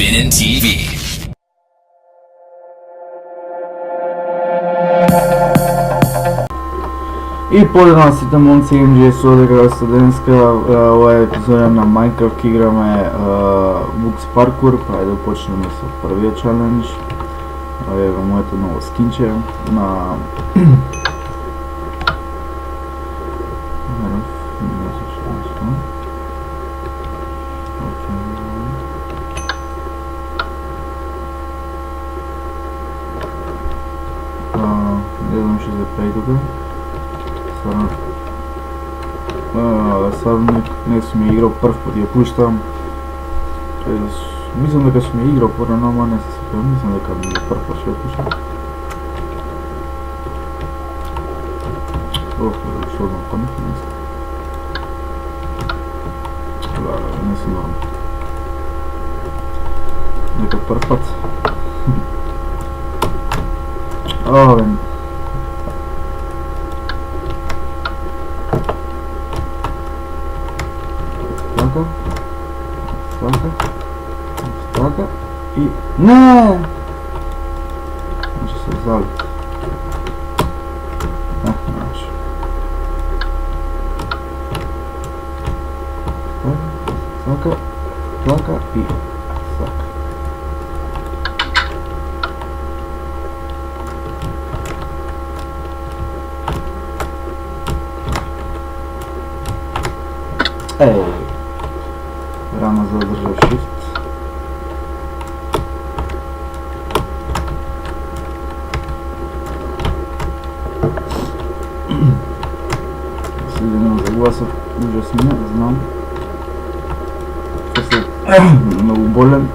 Spinnin' TV. И поздрав сите момци MGS овде каде сте денеска. Ова е епизода на Minecraft, ке играме Books Parkour, па ајде да почнеме со првиот челендж. Ова е моето ново скинче на не знам што се прави тука. Сад не сум ја играл прв пат, ја пуштам. Мислам дека сум ја играл порано, ама не се сепам, мислам дека ми е прв пат што ја пуштам. Што одам памет, не знам. Не сум нормал. Нека прв пат. Овен. Така и... Не! Може се зали. Знаеш. Така и... Така. Ей! Рано задржав shift. Следено загласов, ужас мне, знам. Съм много болен.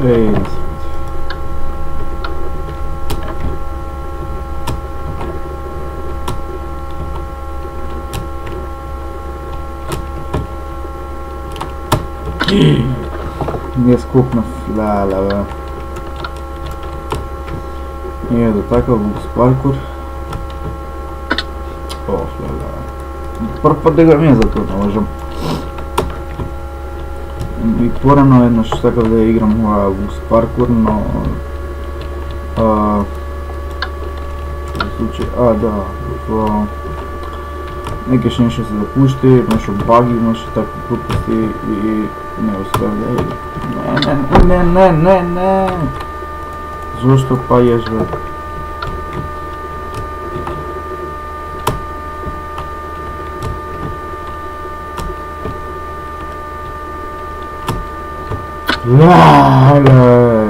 Ей, не се види. Не скупнав, бе. И ето така, Books Parkour. Прв път да играм за това, не лъжам. И порано еднаш сакав да играм Books Parkour, но в случай, да, некаше нешто се запушти, нешто баги, имаше такви глупости и не успеав да играм. Не! Зошто паѓаш, бе?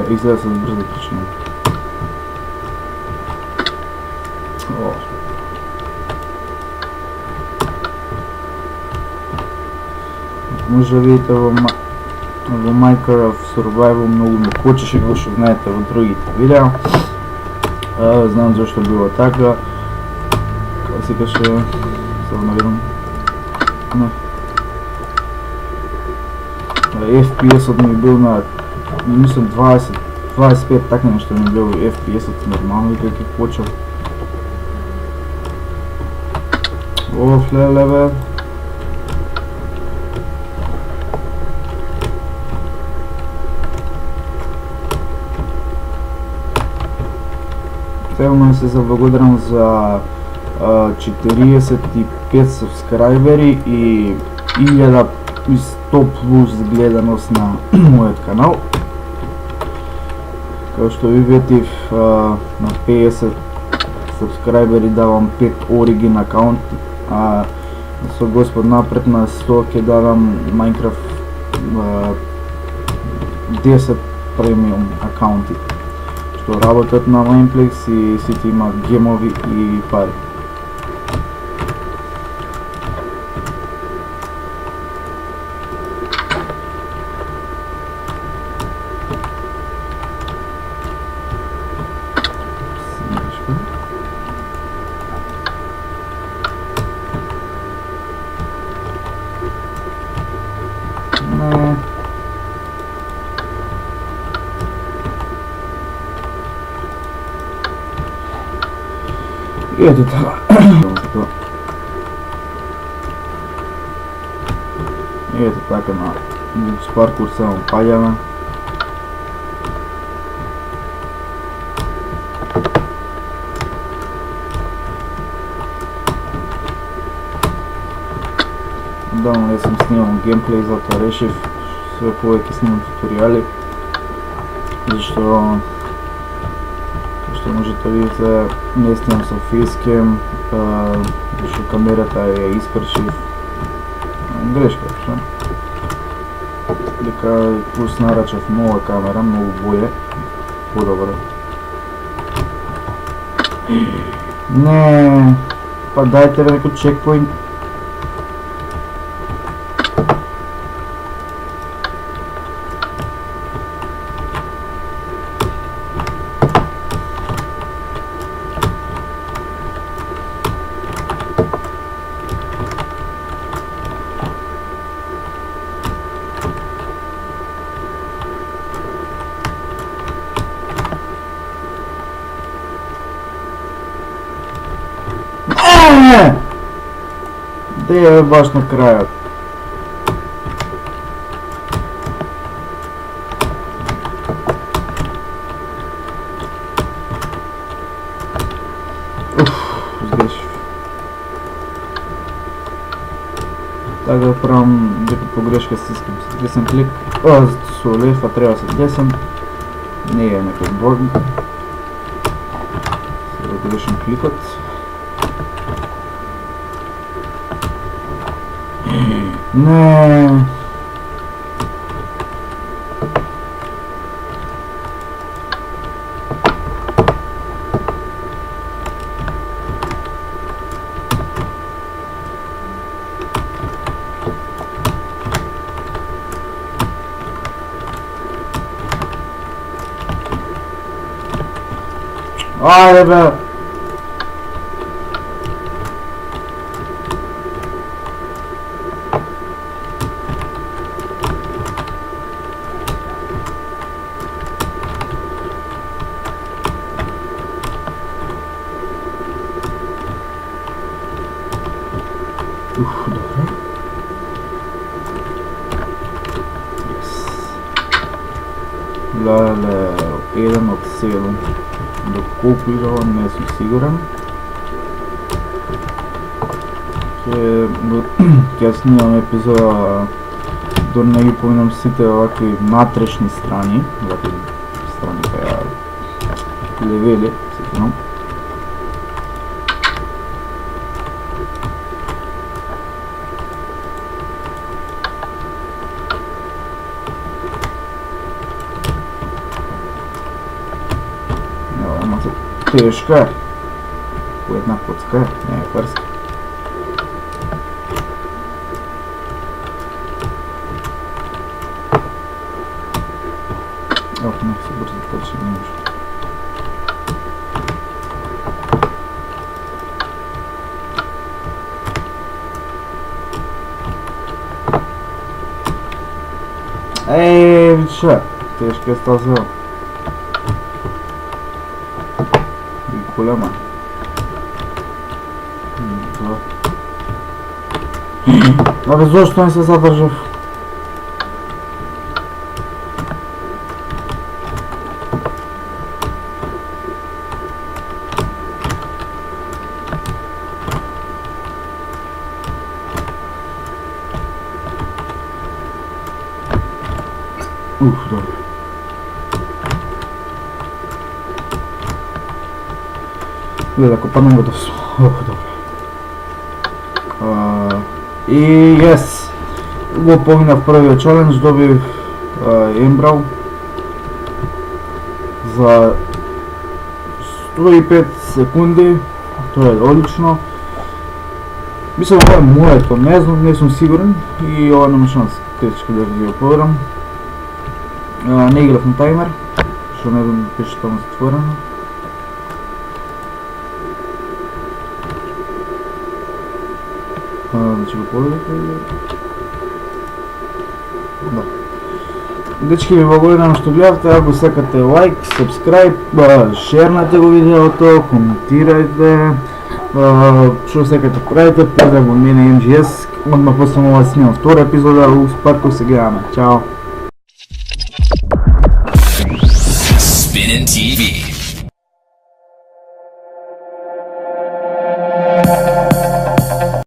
И сега се бързо причина. Може да видите во Minecraft Survival много ме кочеше, го што знаете во другите видео. Знам зашто било така. Како се каше, само наведам. Не. FPS-от ми бил на, мислам 20-25, така нешто ми бил FPS-от нормално и како почел. Леле, бе. Целно се заблагодарам за 45 сабскрайбери и 1100 плюс гледаност на мојот канал. Како што ви ветив, на 50 сабскрайбери давам 5 оригин акаунт, со Господ напред на 100 ќе дадам Minecraft 10 премиум акаунти што работат на Mineplex и сите имаат гемови и пари. Не. И ето така. И ето така на паркур само паѓаме. Давно не сум снимал геймплей, затоа решив све повеќе снимам туторијали, зашто можете да видите не снимам со фейскем, зашто камерата ја искршив. Грешка, што? Дека плюс нарачав нова камера, многу боље, подобро. Не, па дајте бе некој чекпоинт. Де е баш на крајот? Сгрешив. Така правам дека погрешка стискам со десен клик. Со лев, а треба со десен. Не е некој баг. Сега грешим кликот. Не. Ајде бе. Добре. Леле, 1 од 7. До колку играва не сум сигурен. Ќе снимам епизода до не ги поминам сите овакви натрешни страни, овакви страни каја левели, сетинам. Тешка е. По една коцка е, не е фърска. Оп, не се бързо точно не може. Виша, тежка е тази. Голяма. Абе, зашто не се задржав? Добре. Гледа, ако паднем го да добре. И yes, го поминав првиот челендж, добив ембрал за 105 секунди, тоа е одлично. Мислам, ова е моето, не знам, не сум сигурен и ова нема шанс течки да ги оповерам. Не играв на таймер, што не знам пише таму затворено. Значи го поведете или... Да. Дечки, ви благодарам што гледавте, ако сакате лайк, сабскрайб, шернате го видеото, коментирајте, што сакате правите, поздрав од мене MGS, одма после ова снимам втора епизода, успарко се гледаме, чао! Spinning TV.